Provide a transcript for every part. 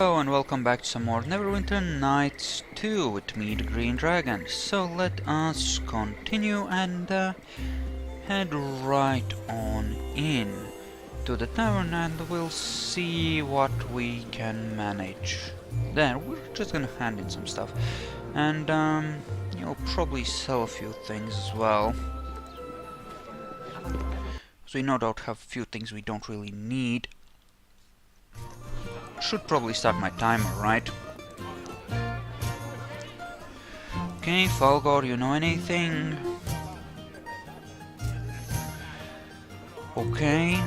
Hello and welcome back to some more Neverwinter Nights 2 with me, the Green Dragon. So let us continue and head right on in to the tavern and we'll see what we can manage. There, we're just gonna hand in some stuff and you'll probably sell a few things as well. So we no doubt have a few things we don't really need. Should probably start my timer, right? Okay, Falgor, you know anything? Okay.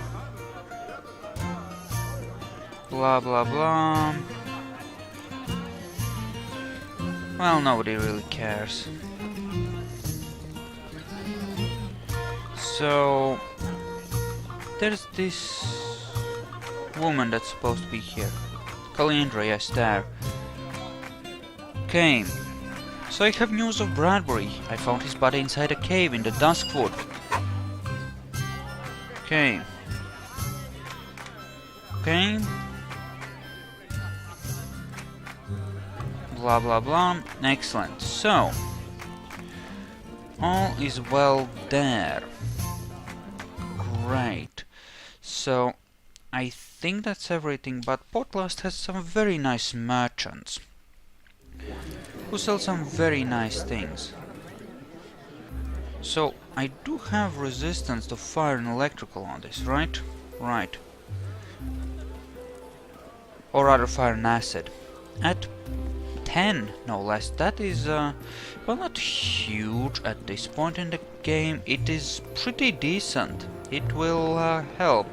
Blah blah blah. Well, nobody really cares. So there's this woman that's supposed to be here. Kalindra, yes, there. Okay. So I have news of Bradbury. I found his body inside a cave in the Duskwood. Okay. Okay. Blah blah blah. Excellent. So all is well there. Great. So I think that's everything, but Portlast has some very nice merchants who sell some very nice things. So I do have resistance to fire and electrical on this, right? Right. Or rather fire and acid. At 10, no less. That is, well, not huge at this point in the game. It is pretty decent. It will help.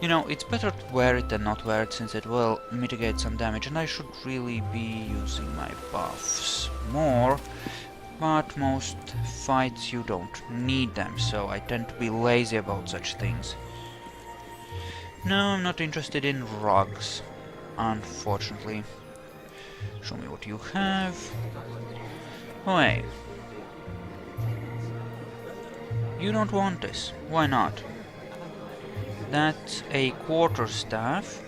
You know, it's better to wear it than not wear it, since it will mitigate some damage, and I should really be using my buffs more, but most fights you don't need them, so I tend to be lazy about such things. No, I'm not interested in rugs, unfortunately. Show me what you have. Oh, hey. You don't want this. Why not? That's a quarterstaff.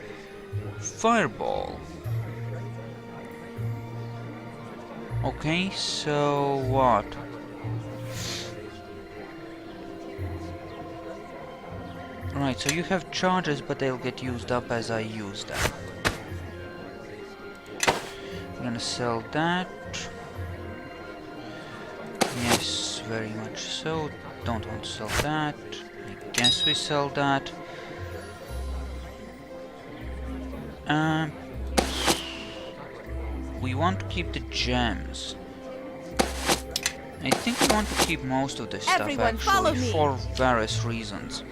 Fireball. Okay, so what? Right, so you have charges, but they'll get used up as I use them. I'm gonna sell that. Yes, very much so. Don't want to sell that. I guess we sell that. We want to keep the gems. I think we want to keep most of this stuff actually, for various reasons.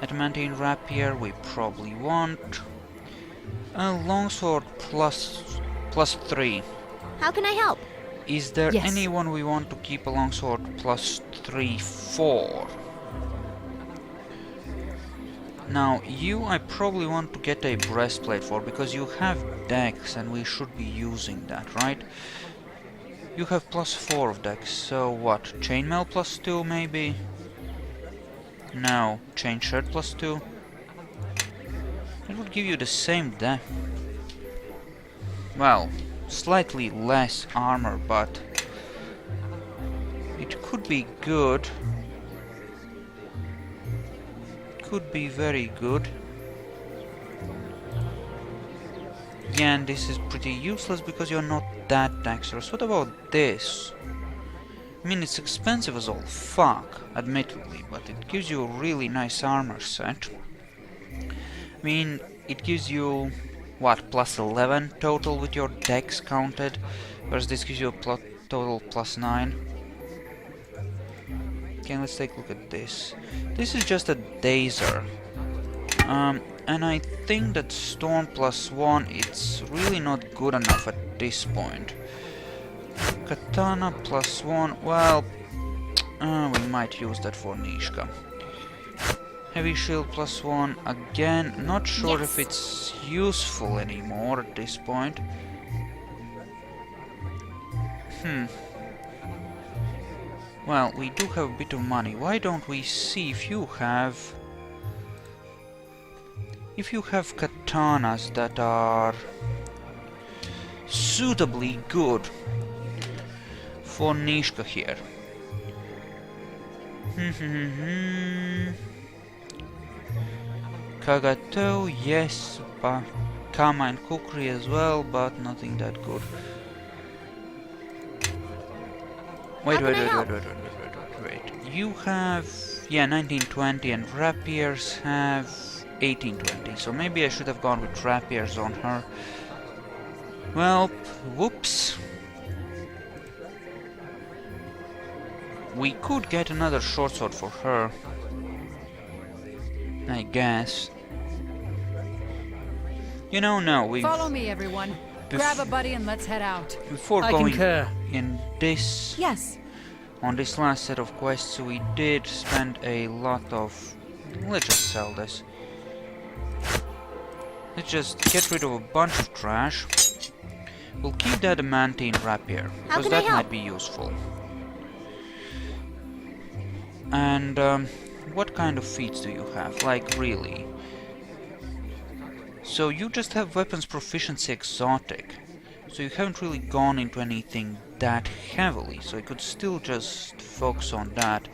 Adamantine rapier we probably want. A longsword plus 3. How can I help? Is there anyone we want to keep a longsword plus 3 for? Now, you I probably want to get a breastplate for, because you have dex and we should be using that, right? You have plus 4 of dex, so what? Chainmail plus 2 maybe? No, chain shirt plus 2? It would give you the same dex. Well, slightly less armor, but it could be good. Could be very good. Yeah, and this is pretty useless because you're not that dexterous. What about this? I mean, it's expensive as all fuck, admittedly, but it gives you a really nice armor set. I mean, it gives you, what, plus 11 total with your dex counted, whereas this gives you a total plus 9. Okay, let's take a look at this. This is just a dazer. And I think that Storm plus 1, it's really not good enough at this point. Katana plus 1, well, we might use that for Nishka. Heavy shield plus 1, again, not sure if it's useful anymore at this point. Well, we do have a bit of money. Why don't we see if you have if you have katanas that are suitably good for Nishka here. Kagato, yes, but Kama and Kukri as well, but nothing that good. Wait. You have, yeah, 1920 and rapiers have 1820, so maybe I should have gone with rapiers on her. Well, whoops. We could get another short sword for her, I guess. You know, no, we... Follow me, everyone. Grab a buddy and let's head out. Before I going concur. in this... Yes. On this last set of quests, we did spend a lot of... Let's just sell this. Let's just get rid of a bunch of trash. We'll keep the adamantine rapier, because that might be useful. And, what kind of feats do you have? Like, really? So you just have weapons proficiency exotic. So you haven't really gone into anything that heavily, so I could still just focus on that.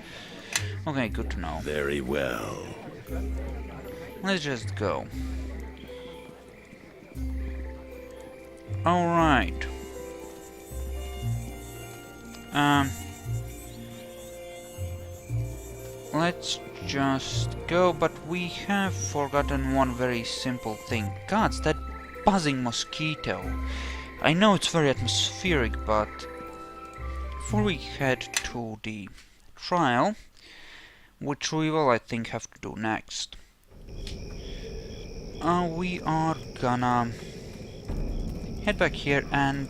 Okay, good to know. Very well. Let's just go. Alright. Let's just go, but we have forgotten one very simple thing. Gods, that buzzing mosquito. I know it's very atmospheric, but before we head to the trial, which we will, I think, have to do next, we are gonna head back here and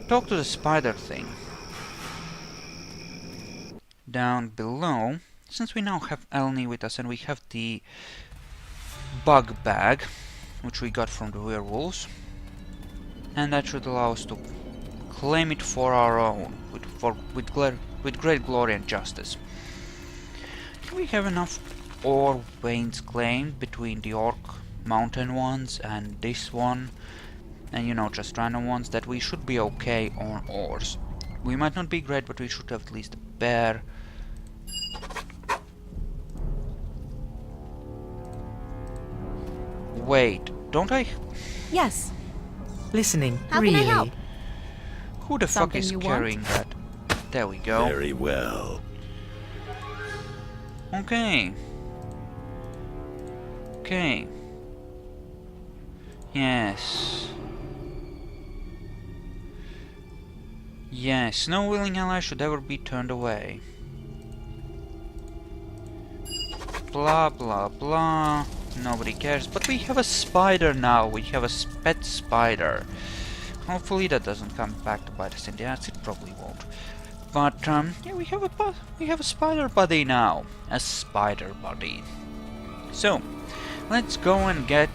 talk to the spider thing down below. Since we now have Elni with us and we have the bug bag, which we got from the werewolves, and that should allow us to claim it for our own, with great glory and justice. Do we have enough ore veins claimed between the Orc Mountain ones and this one, and you know, just random ones, that we should be okay on ores? We might not be great, but we should have at least a bare... Wait, don't I... Yes. Listening, How really? can I help? Who the fuck is carrying that? There we go. Very well. Okay. Okay. Yes. Yes, no willing ally should ever be turned away. Blah blah blah. Nobody cares, but we have a spider now. We have a pet spider. Hopefully that doesn't come back to bite us in the ass. It probably won't. But yeah, we have a spider buddy now. A spider buddy. So let's go and get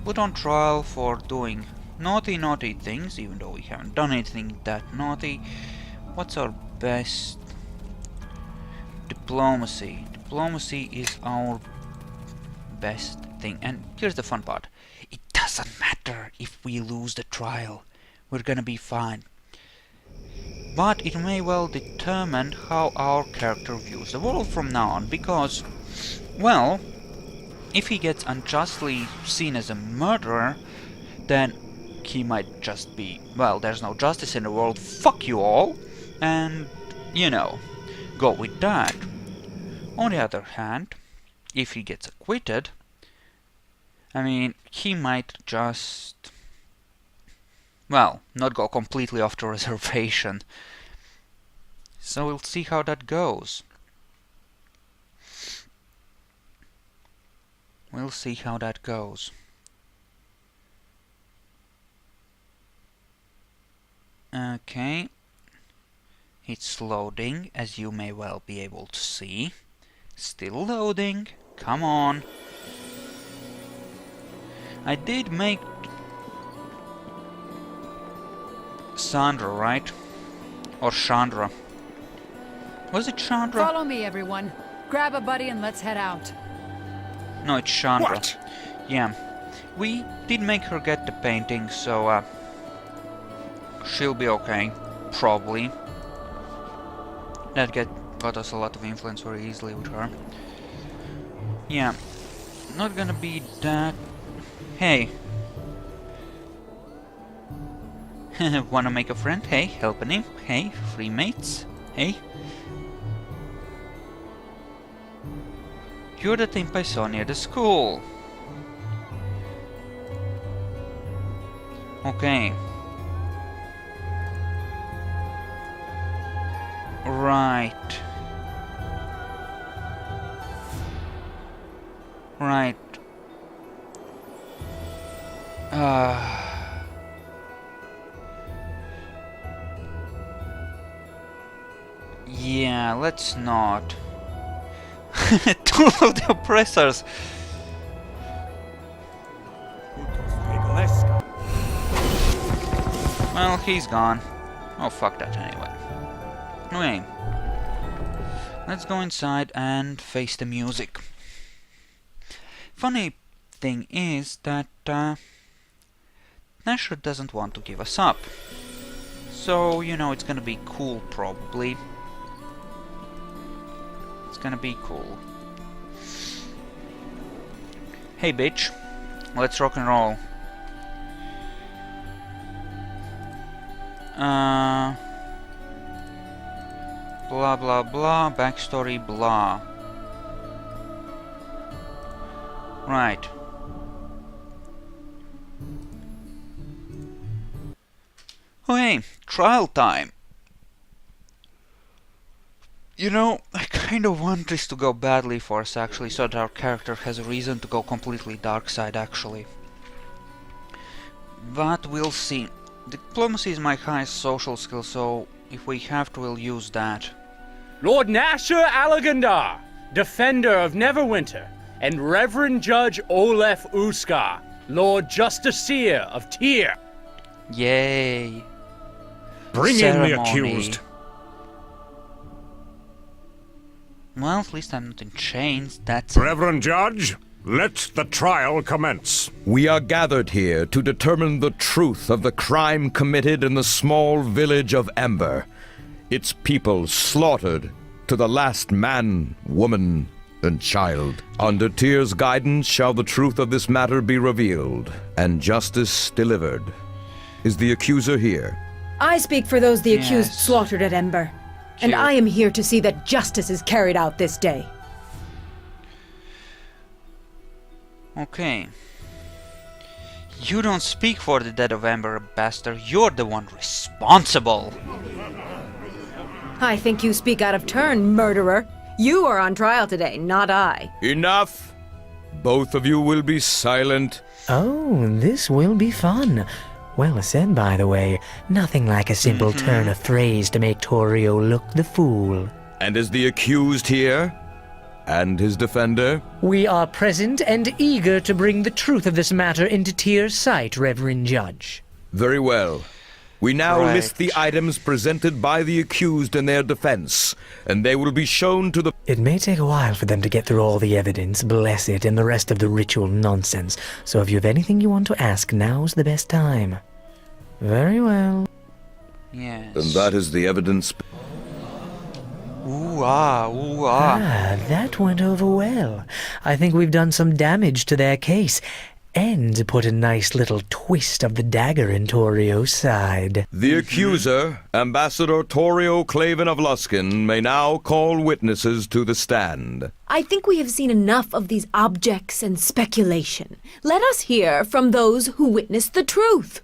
put on trial for doing naughty things, even though we haven't done anything that naughty. What's our best? Diplomacy. Diplomacy is our best thing. And here's the fun part. It doesn't matter if we lose the trial. We're gonna be fine. But it may well determine how our character views the world from now on, because, well, if he gets unjustly seen as a murderer, then he might just be, well, there's no justice in the world, fuck you all, and, you know, go with that. On the other hand, if he gets acquitted, I mean, he might just, well, not go completely off the reservation. So we'll see how that goes. We'll see how that goes. Okay. It's loading, as you may well be able to see. Still loading. Come on. I did make Sandra, right? Or Chandra. Was it Chandra? Follow me, everyone. Grab a buddy and let's head out. No, it's Chandra. What? Yeah. We did make her get the painting, so she'll be okay. Probably. That got us a lot of influence very easily with her. Yeah. Not gonna be that... Hey. Wanna make a friend? Hey, helping him? Hey, free mates? Hey. You're the imp I saw near the school. Okay. Right. Right. Yeah, let's not. Two of the oppressors. Well, he's gone. Oh, fuck that anyway. Okay. Let's go inside and face the music. Funny thing is that Nasher doesn't want to give us up. So, you know, it's gonna be cool probably. It's gonna be cool. Hey bitch, let's rock and roll. Blah blah blah, backstory blah. Right. Okay, trial time. You know, I kind of want this to go badly for us actually, so that our character has a reason to go completely dark side actually. But we'll see. Diplomacy is my highest social skill, so if we have to, we'll use that. Lord Nasher Alagandar, Defender of Neverwinter, and Reverend Judge Olef Uskar, Lord Justiciar of Tyr. Yay! Bring Ceremony. in the accused. Well, at least I'm not in chains, that's... Reverend Judge, let the trial commence. We are gathered here to determine the truth of the crime committed in the small village of Ember. Its people slaughtered to the last man, woman, and child. Under Tyr's guidance shall the truth of this matter be revealed, and justice delivered. Is the accuser here? I speak for those the accused Yes. slaughtered at Ember. And Cute. I am here to see that justice is carried out this day. Okay. You don't speak for the dead of Ember, bastard. You're the one responsible. I think you speak out of turn, murderer. You are on trial today, not I. Enough! Both of you will be silent. Oh, this will be fun. Well said, by the way. Nothing like a simple turn of phrase to make Torio look the fool. And is the accused here? And his defender? We are present and eager to bring the truth of this matter into Tyr's sight, Reverend Judge. Very well. We now Right. list the items presented by the accused in their defense, and they will be shown to the... It may take a while for them to get through all the evidence, bless it, and the rest of the ritual nonsense. So if you have anything you want to ask, now's the best time. Very well. Yes. And that is the evidence... Ooh ah, ooh ah. Ah, that went over well. I think we've done some damage to their case, and put a nice little twist of the dagger in Torio's side. The accuser, Ambassador Torio Claven of Luskin, may now call witnesses to the stand. I think we have seen enough of these objects and speculation. Let us hear from those who witnessed the truth.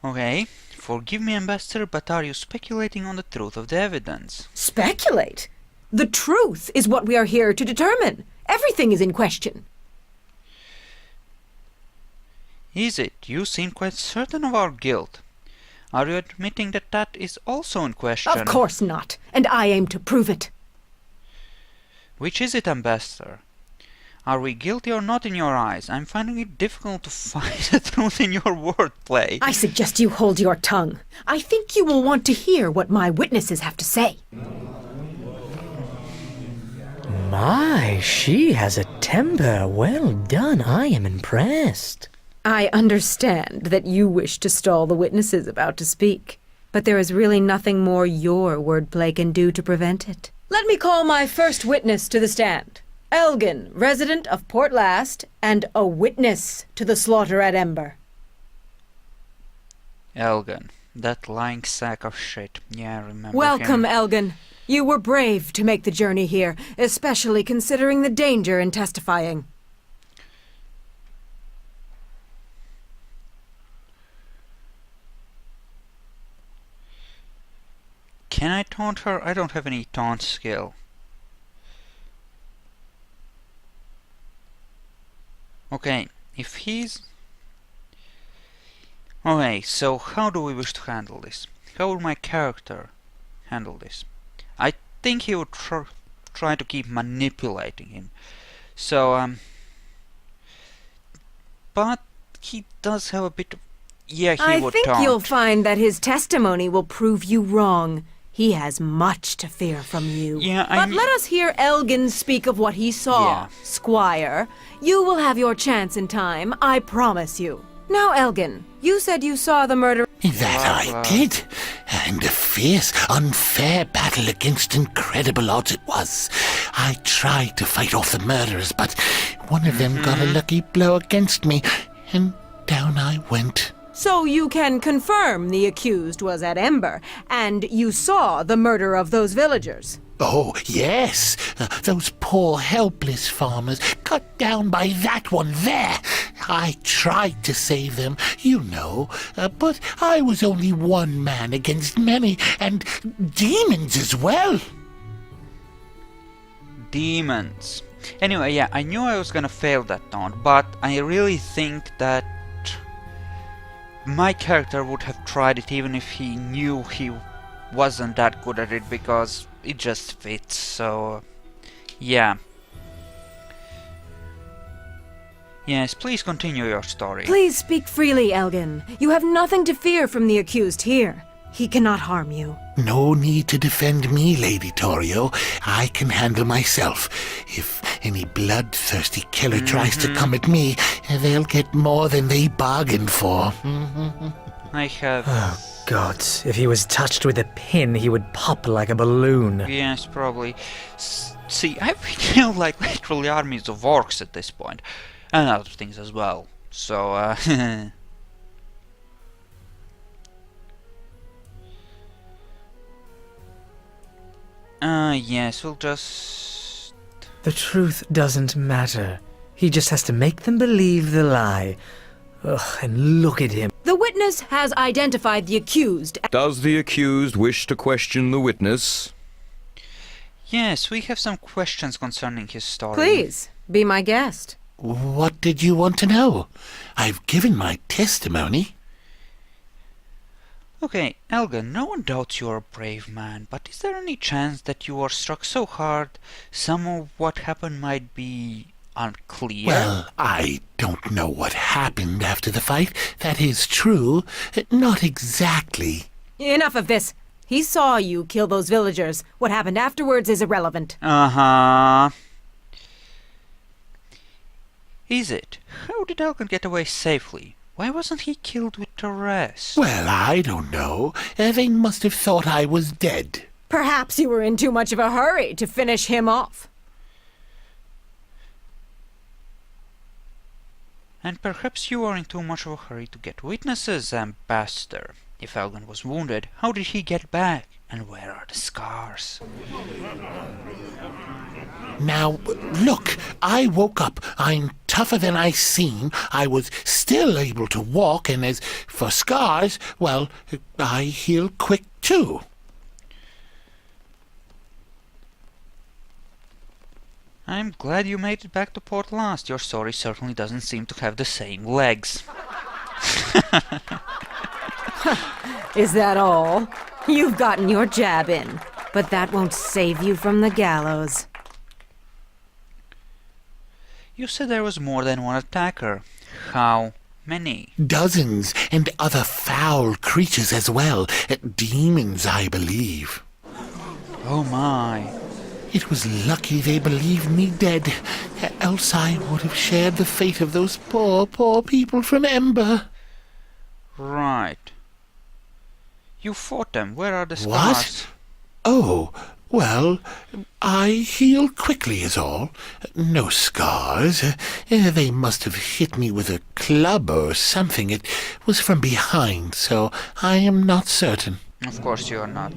Okay. Forgive me, Ambassador, but are you speculating on the truth of the evidence? Speculate? The truth is what we are here to determine. Everything is in question. Is it? You seem quite certain of our guilt. Are you admitting that that is also in question? Of course not, and I aim to prove it. Which is it, Ambassador? Are we guilty or not in your eyes? I'm finding it difficult to find the truth in your wordplay. I suggest you hold your tongue. I think you will want to hear what my witnesses have to say. My, she has a temper. Well done. I am impressed. I understand that you wish to stall the witnesses about to speak, but there is really nothing more your wordplay can do to prevent it. Let me call my first witness to the stand. Elgin, resident of Port Last, and a witness to the slaughter at Ember. Elgin, that lying sack of shit. Yeah, I remember Welcome, him. Elgin. You were brave to make the journey here, especially considering the danger in testifying. Can I taunt her? I don't have any taunt skill. Okay, if he's... Okay, so how do we wish to handle this? How will my character handle this? I think he would try to keep manipulating him. So, but he does have a bit of... Yeah, he would I think taunt. you'll find that his testimony will prove you wrong. He has much to fear from you. Yeah, but let us hear Elgin speak of what he saw. Yeah. Squire, you will have your chance in time, I promise you. Now, Elgin, you said you saw the murder... That I did. And a fierce, unfair battle against incredible odds it was. I tried to fight off the murderers, but one of them got a lucky blow against me, and down I went. So you can confirm the accused was at Ember, and you saw the murder of those villagers? Oh, yes. Those poor, helpless farmers cut down by that one there. I tried to save them, you know, but I was only one man against many, and demons as well. Demons. Anyway, yeah, I knew I was gonna fail that taunt, but I really think that my character would have tried it even if he knew he wasn't that good at it, because it just fits, so yeah. Yes, please continue your story. Please speak freely, Elgin. You have nothing to fear from the accused here. He cannot harm you. No need to defend me, Lady Torio. I can handle myself. If any bloodthirsty killer tries to come at me, they'll get more than they bargained for. I have... Oh, God. If he was touched with a pin, he would pop like a balloon. Yes, probably. See, I've killed like literally armies of orcs at this point. And other things as well. So, yes, we'll just... The truth doesn't matter. He just has to make them believe the lie. Ugh, and look at him. The witness has identified the accused. Does the accused wish to question the witness? Yes, we have some questions concerning his story. Please, be my guest. What did you want to know? I've given my testimony. Okay, Elgin, no one doubts you're a brave man, but is there any chance that you were struck so hard some of what happened might be unclear? Well, I don't know what happened after the fight. That is true. Not exactly. Enough of this. He saw you kill those villagers. What happened afterwards is irrelevant. Uh-huh. Is it? How did Elgin get away safely? Why wasn't he killed with the rest? Well, I don't know. They must have thought I was dead. Perhaps you were in too much of a hurry to finish him off. And perhaps you are in too much of a hurry to get witnesses, Ambassador. If Elgin was wounded, how did he get back? And where are the scars? Now, look, I woke up. I'm tougher than I seem. I was still able to walk, and as for scars, well, I heal quick too. I'm glad you made it back to Port Last. Your story certainly doesn't seem to have the same legs. Is that all? You've gotten your jab in, but that won't save you from the gallows. You said there was more than one attacker. How many? Dozens, and other foul creatures as well. Demons, I believe. Oh my. It was lucky they believed me dead, else I would have shared the fate of those poor, poor people from Ember. Right. You fought them. Where are the scars? What? Oh, well, I healed quickly is all. No scars. They must have hit me with a club or something. It was from behind, so I am not certain. Of course you are not.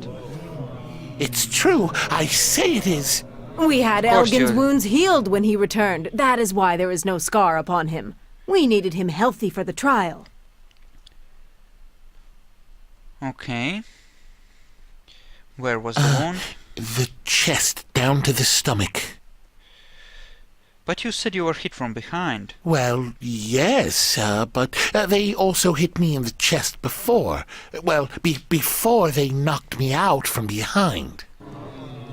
It's true. I say it is. We had Of course Elgin's you're- wounds healed when he returned. That is why there is no scar upon him. We needed him healthy for the trial. Okay. Where was the wound? The chest down to the stomach. But you said you were hit from behind. Well, yes, but they also hit me in the chest before. Well, before they knocked me out from behind.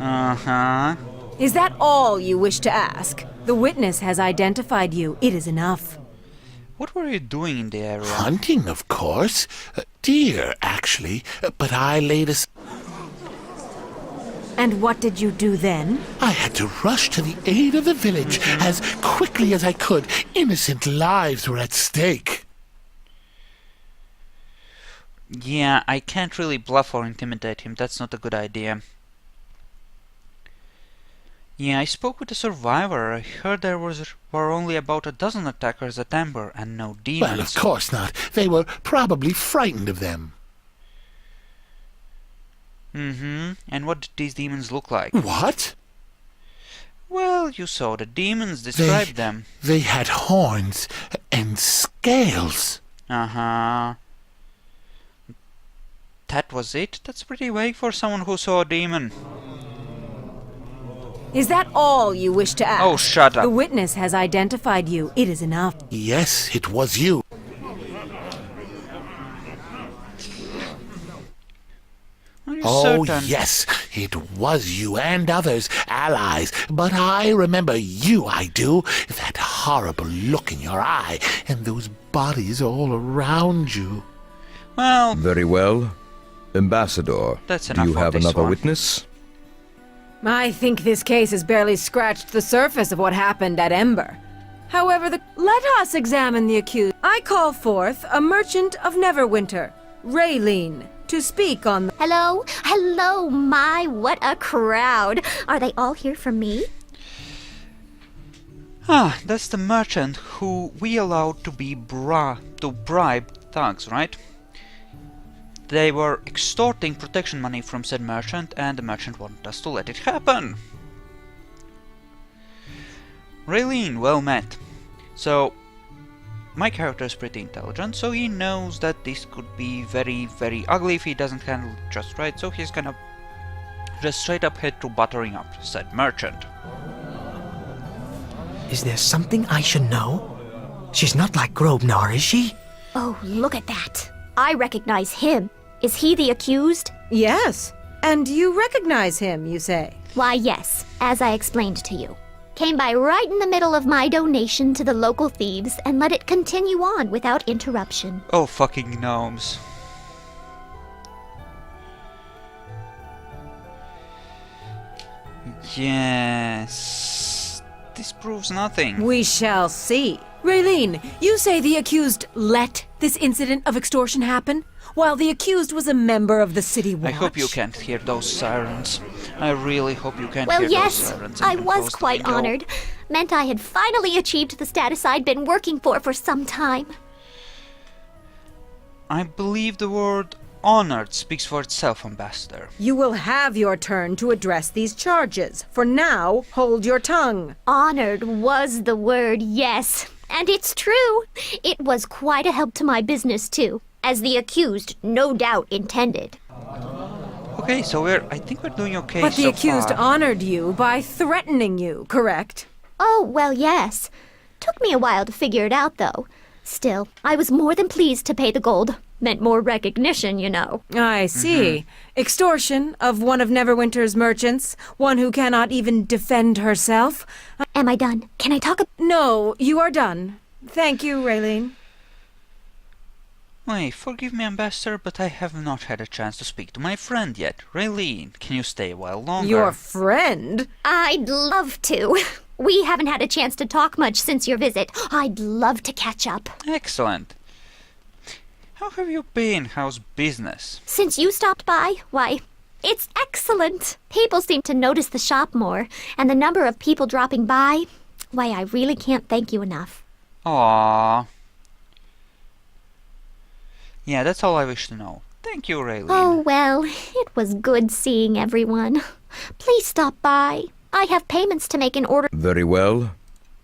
Uh-huh. Is that all you wish to ask? The witness has identified you. It is enough. What were you doing in the area? Hunting, of course. Deer, actually. But I laid a... And what did you do then? I had to rush to the aid of the village as quickly as I could. Innocent lives were at stake. Yeah, I can't really bluff or intimidate him. That's not a good idea. Yeah, I spoke with a survivor. I heard there were only about a dozen attackers at Ember and no demons. Well, of course not. They were probably frightened of them. Mm-hmm. And what did these demons look like? What? Well, you saw the demons. Describe them. They had horns and scales. Uh-huh. That was it? That's pretty vague for someone who saw a demon. Is that all you wish to ask? Oh, shut up. The witness has identified you. It is enough. Yes, it was you. Are you Oh, certain? yes, it was you and others, allies. But I remember you, I do. That horrible look in your eye, and those bodies all around you. Well, Very well. Ambassador, That's do enough you of have this another one. witness? I think this case has barely scratched the surface of what happened at Ember. However, let us examine the accused. I call forth a merchant of Neverwinter, Raylene, to speak on the... Hello? Hello, my, what a crowd. Are they all here for me? that's the merchant who we allowed to bribe thugs, right? They were extorting protection money from said merchant, and the merchant wanted us to let it happen. Raylene, well met. So, my character is pretty intelligent, so he knows that this could be very, very ugly if he doesn't handle it just right, so he's gonna just straight up head to buttering up said merchant. Is there something I should know? She's not like Grobnar, is she? Oh, look at that. I recognize him. Is he the accused? Yes. And you recognize him, you say? Why, yes, as I explained to you. Came by right in the middle of my donation to the local thieves and let it continue on without interruption. Oh, fucking gnomes. Yes. This proves nothing. We shall see. Raylene, you say the accused let this incident of extortion happen, while the accused was a member of the City Watch? I hope you can't hear those sirens. I really hope you can't Well, hear yes, those sirens. and I can was close the quite window. honored. Meant I had finally achieved the status I'd been working for some time. I believe the word honored speaks for itself, Ambassador. You will have your turn to address these charges. For now, hold your tongue. Honored was the word, yes. And it's true. It was quite a help to my business, too, as the accused no doubt intended. Okay, so I think we're doing okay But the so accused far. honored you by threatening you, correct? Oh, well, yes. Took me a while to figure it out, though. Still, I was more than pleased to pay the gold. Meant more recognition, you know. I see. Extortion of one of Neverwinter's merchants, one who cannot even defend herself. Am I done? Can I talk No, you are done. Thank you, Raylene. Wait, forgive me, Ambassador, but I have not had a chance to speak to my friend yet. Raylene, can you stay a while longer? Your friend? I'd love to. We haven't had a chance to talk much since your visit. I'd love to catch up. Excellent. How have you been? How's business? Since you stopped by, why, it's excellent. People seem to notice the shop more, and the number of people dropping by, why, I really can't thank you enough. Aww. Yeah, that's all I wish to know. Thank you, Raylene. Oh, well, it was good seeing everyone. Please stop by. I have payments to make in order. Very well.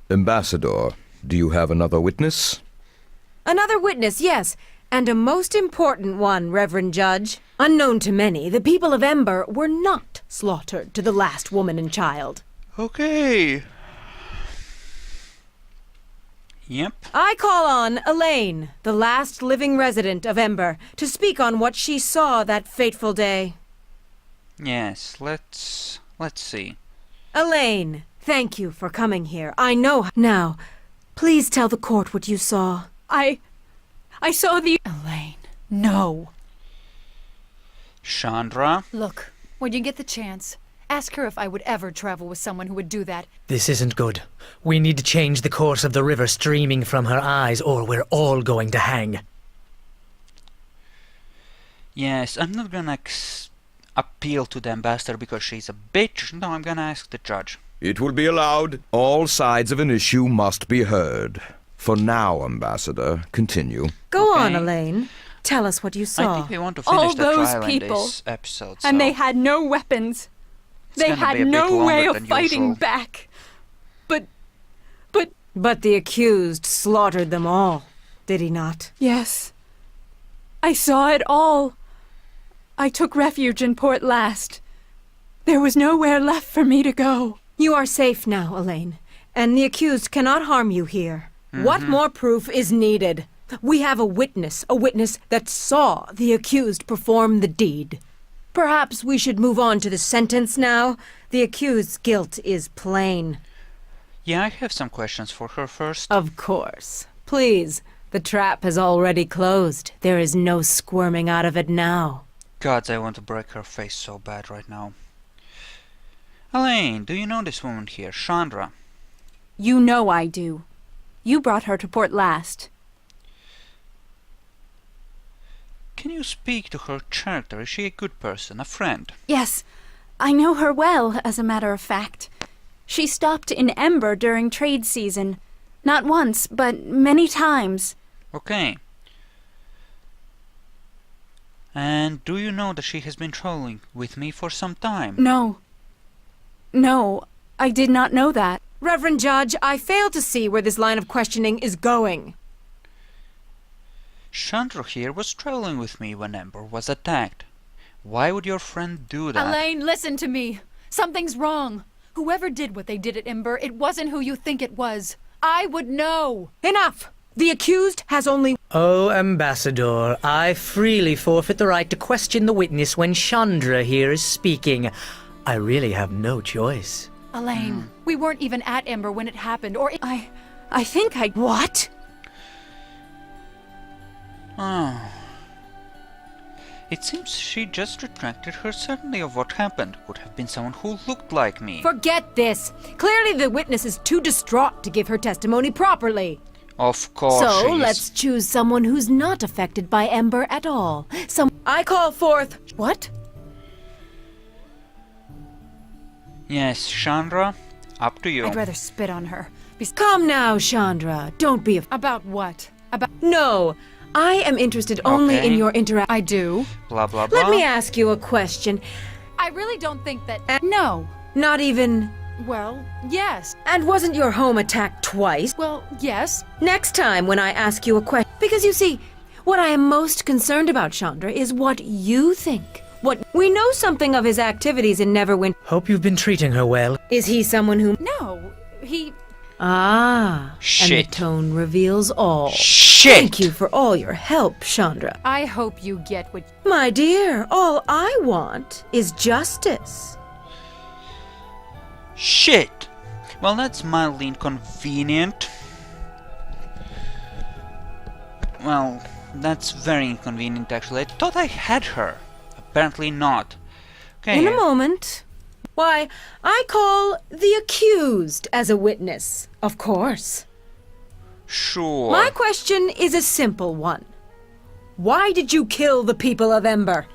Ambassador, do you have another witness? Another witness, yes. And a most important one, Reverend Judge. Unknown to many, the people of Ember were not slaughtered to the last woman and child. Okay. Yep. I call on Elaine, the last living resident of Ember, to speak on what she saw that fateful day. Yes, let's see. Elaine, thank you for coming here. I know. Now, please tell the court what you saw. I saw the... Elaine, no. Chandra? Look, when you get the chance, ask her if I would ever travel with someone who would do that. This isn't good. We need to change the course of the river streaming from her eyes, or we're all going to hang. Yes, I'm not gonna appeal to the ambassador because she's a bitch. No, I'm gonna ask the judge. It will be allowed. All sides of an issue must be heard. For now, Ambassador, continue. Go Okay. on, Elaine. Tell us what you I saw. think we want to finish All the those trial people, in this episode. And so they had no weapons. it's They gonna be had a bit no way longer of than fighting usual. back. But the accused slaughtered them all, did he not? Yes. I saw it all. I took refuge in Port Last. There was nowhere left for me to go. You are safe now, Elaine, and the accused cannot harm you here. What more proof is needed? We have a witness that saw the accused perform the deed. Perhaps we should move on to the sentence now. The accused's guilt is plain. Yeah, I have some questions for her first. Of course. Please, the trap has already closed. There is no squirming out of it now. Gods, I want to break her face so bad right now. Elaine, do you know this woman here, Chandra? You know I do. You brought her to Port Last. Can you speak to her character? Is she a good person, a friend? Yes, I know her well, as a matter of fact. She stopped in Ember during trade season. Not once, but many times. Okay. And do you know that she has been traveling with me for some time? No. No, I did not know that. Reverend Judge, I fail to see where this line of questioning is going. Chandra here was traveling with me when Ember was attacked. Why would your friend do that? Elaine, listen to me. Something's wrong. Whoever did what they did at Ember, it wasn't who you think it was. I would know. Enough! The accused has only... Oh, Ambassador, I freely forfeit the right to question the witness when Chandra here is speaking. I really have no choice. Elaine, we weren't even at Ember when it happened, or I think I... What? Oh. It seems she just retracted her certainty of what happened. Would have been someone who looked like me. Forget this. Clearly the witness is too distraught to give her testimony properly. Of course So she is. let's choose someone who's not affected by Ember at all. I call forth... What? Yes, Chandra, up to you. I'd rather spit on her. Come now, Chandra. Don't be... About what? About... No. I am interested only Okay. in your interaction. I do. Blah, blah, blah. Let me ask you a question. I really don't think that... No. Not even... Well, yes. And wasn't your home attacked twice? Well, yes. Next time when I ask you a question... Because you see, what I am most concerned about, Chandra, is what you think. We know something of his activities in Neverwinter. Hope you've been treating her well. Is he someone who... No, he... Ah, Shit. and the tone reveals all. Shit! Thank you for all your help, Chandra. I hope you get what... My dear, all I want is justice. Shit! Well, that's mildly inconvenient. Well, That's very inconvenient actually. I thought I had her. Apparently not. Okay. In a moment. Why, I call the accused as a witness, of course. Sure. My question is a simple one. Why did you kill the people of Ember?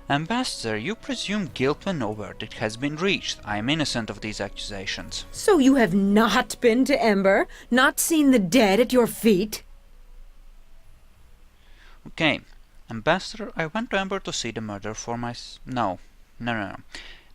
Ambassador, you presume guilt when no verdict has been reached. I am innocent of these accusations. So you have not been to Ember? Not seen the dead at your feet? Okay. Ambassador, I went to Ember to see the murder for my... No.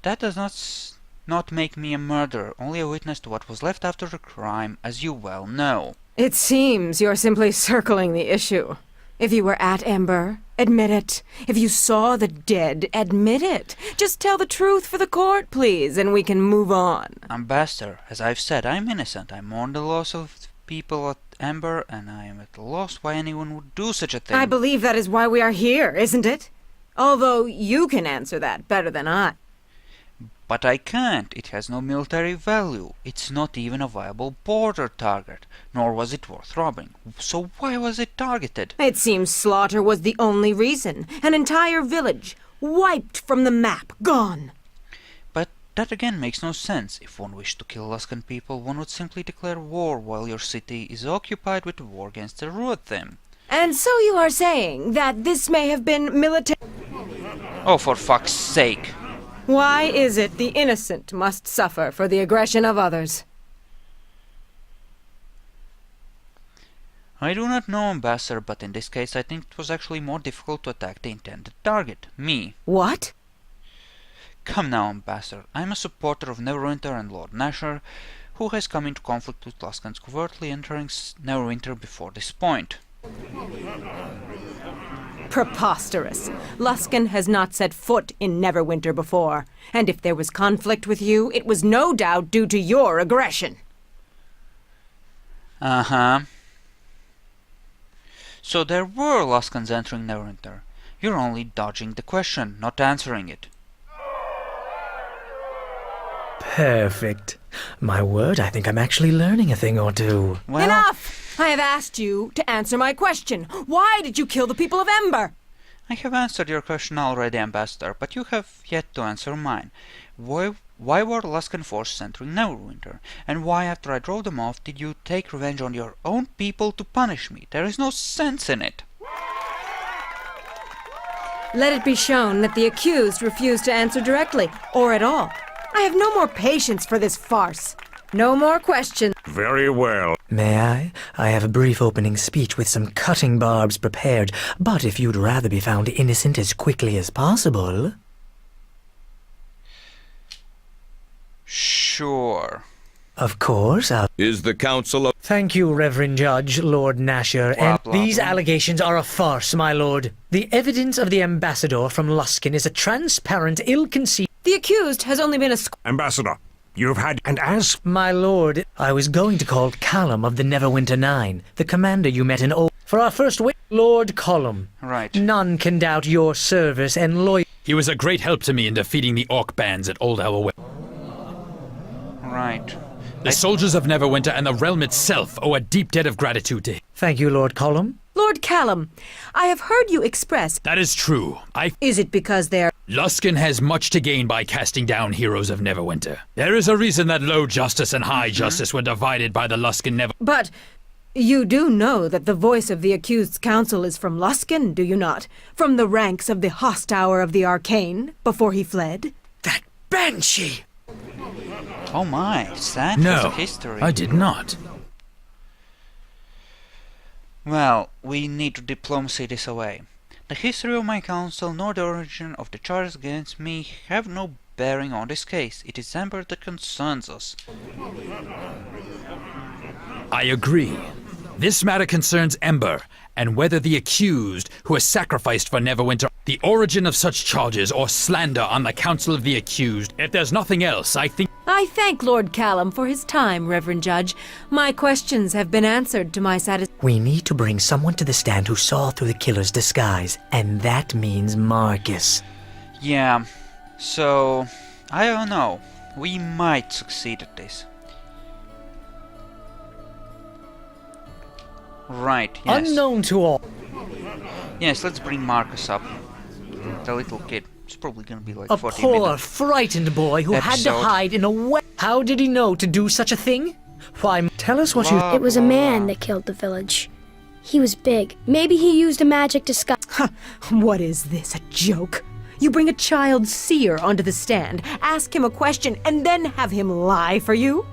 That does not make me a murderer, only a witness to what was left after the crime, as you well know. It seems you're simply circling the issue. If you were at Ember, admit it. If you saw the dead, admit it. Just tell the truth for the court, please, and we can move on. Ambassador, as I've said, I'm innocent. I mourn the loss of people at Ember, and I am at a loss why anyone would do such a thing. I believe that is why we are here, isn't it? Although you can answer that better than I. But I can't. It has no military value. It's not even a viable border target, nor was it worth robbing. So why was it targeted? It seems slaughter was the only reason. An entire village, wiped from the map, gone. But that again makes no sense. If one wished to kill Luskan people, one would simply declare war while your city is occupied with a war against the Ruathim. And so you are saying that this may have been military... Oh, for fuck's sake. Why is it the innocent must suffer for the aggression of others? I do not know, Ambassador, but in this case I think it was actually more difficult to attack the intended target, me. What? Come now, Ambassador. I am a supporter of Neverwinter and Lord Nasher, who has come into conflict with Luskans covertly entering Neverwinter before this point. Preposterous. Luskan has not set foot in Neverwinter before. And if there was conflict with you, it was no doubt due to your aggression. Uh-huh. So there were Luskans entering Neverwinter. You're only dodging the question, not answering it. Perfect. My word, I think I'm actually learning a thing or two. Well, Enough! I have asked you to answer my question. Why did you kill the people of Ember? I have answered your question already, Ambassador, but you have yet to answer mine. Why were Luskan forces entering Neverwinter? And why, after I drove them off, did you take revenge on your own people to punish me? There is no sense in it. Let it be shown that the accused refused to answer directly, or at all. I have no more patience for this farce. No more questions. Very well. May I? I have a brief opening speech with some cutting barbs prepared, but if you'd rather be found innocent as quickly as possible... Sure. Of course, I'll... Is the council of... Thank you, Reverend Judge, Lord Nasher, Blah, and blah, these blah. allegations are a farce, my lord. The evidence of the ambassador from Luskan is a transparent, ill-conceived... The accused has only been a Ambassador, you've had... And as... My lord, I was going to call Callum of the Neverwinter 9, the commander you met in for our first Lord Callum. Right. None can doubt your service and loyalty. He was a great help to me in defeating the orc bands at Old Elwell. Right. The soldiers of Neverwinter and the realm itself owe a deep debt of gratitude to him. Thank you, Lord Callum. Lord Callum, I have heard you express... That is true. Is it because they're... Luskan has much to gain by casting down heroes of Neverwinter. There is a reason that low justice and high justice were divided by the Luskan Never... But you do know that the voice of the accused's counsel is from Luskan, do you not? From the ranks of the Hosthour of the Arcane, before he fled? That banshee! Oh my, sad was No, a history. I did not. Well, we need to diplomacy this away. The history of my council nor the origin of the charges against me have no bearing on this case. It is Ember that concerns us. I agree. This matter concerns Ember, and whether the accused, who was sacrificed for Neverwinter, the origin of such charges or slander on the council of the accused. If there's nothing else, I think... I thank Lord Callum for his time, Reverend Judge. My questions have been answered to my satisfaction. We need to bring someone to the stand who saw through the killer's disguise, and that means Marcus. Yeah, so... I don't know. We might succeed at this. Right, yes. Unknown to all. Yes, let's bring Marcus up. The little kid. It's probably gonna be like A 40 poor, minutes. frightened boy who had to episode. hide in a How did he know to do such a thing? Why, tell us what you... Blah, It was a blah, man blah. that killed the village. He was big. Maybe he used a magic disguise. What is this, a joke? You bring a child seer onto the stand, ask him a question, and then have him lie for you?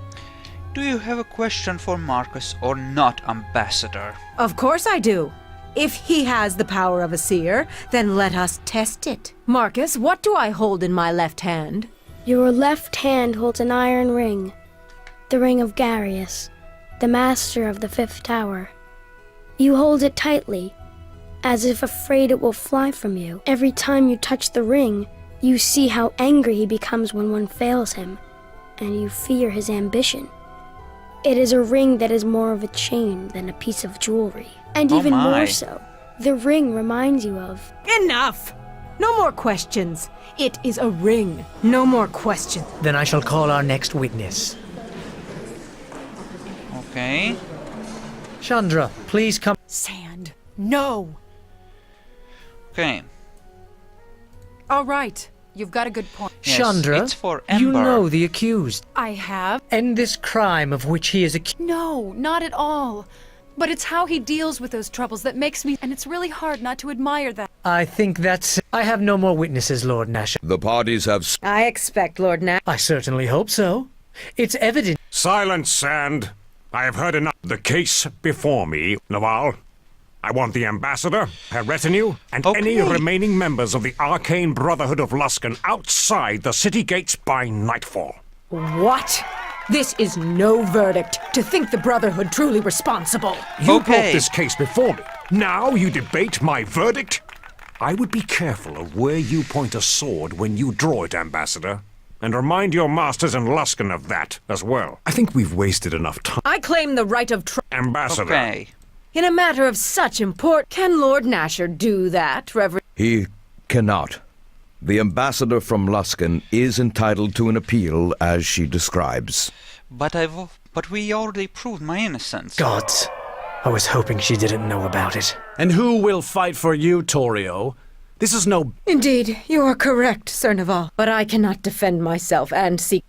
Do you have a question for Marcus or not, Ambassador? Of course I do. If he has the power of a seer, then let us test it. Marcus, what do I hold in my left hand? Your left hand holds an iron ring. The ring of Garius, the master of the fifth tower. You hold it tightly, as if afraid it will fly from you. Every time you touch the ring, you see how angry he becomes when one fails him, and you fear his ambition. It is a ring that is more of a chain than a piece of jewelry. And Oh even my. more so, the ring reminds you of... Enough! No more questions. It is a ring. No more questions. Then I shall call our next witness. Okay. Chandra, please come... Sand. No! Okay. All right. You've got a good point. Yes, Chandra, it's for you Ember. know the accused. I have. End this crime of which he is accused. No, not at all. But it's how he deals with those troubles that makes me... And it's really hard not to admire that. I think that's... I have no more witnesses, Lord Nash. The parties have... I expect, Lord Nash. I certainly hope so. It's evident... Silence, Sand. I have heard enough. The case before me, Naval. I want the ambassador, her retinue, and any Okay. remaining members of the Arcane Brotherhood of Luskan outside the city gates by nightfall. What? This is no verdict. To think the Brotherhood truly responsible. You Okay. brought this case before me. Now you debate my verdict? I would be careful of where you point a sword when you draw it, Ambassador. And remind your masters in Luskan of that as well. I think we've wasted enough time. I claim the right of Ambassador. Okay. In a matter of such import, can Lord Nasher do that, Reverend? He cannot. The ambassador from Luskan is entitled to an appeal, as she describes. But we already proved my innocence. Gods. I was hoping she didn't know about it. And who will fight for you, Torio? This is no... Indeed, you are correct, Sir Naval. But I cannot defend myself and seek...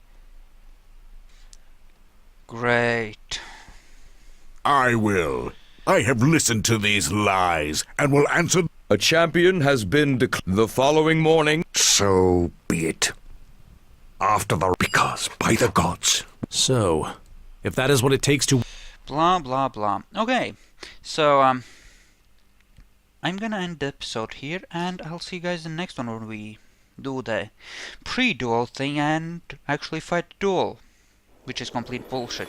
Great. I will. I have listened to these lies and will answer. A champion has been declared the following morning. So be it. After the... Because, by the gods. So, if that is what it takes to... Blah, blah, blah. Okay. So, I'm gonna end the episode here, and I'll see you guys in the next one when we do the pre-duel thing and actually fight the duel. Which is complete bullshit.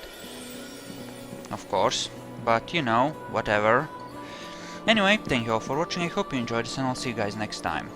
Of course. But, you know, whatever. Anyway, thank you all for watching, I hope you enjoyed this, and I'll see you guys next time.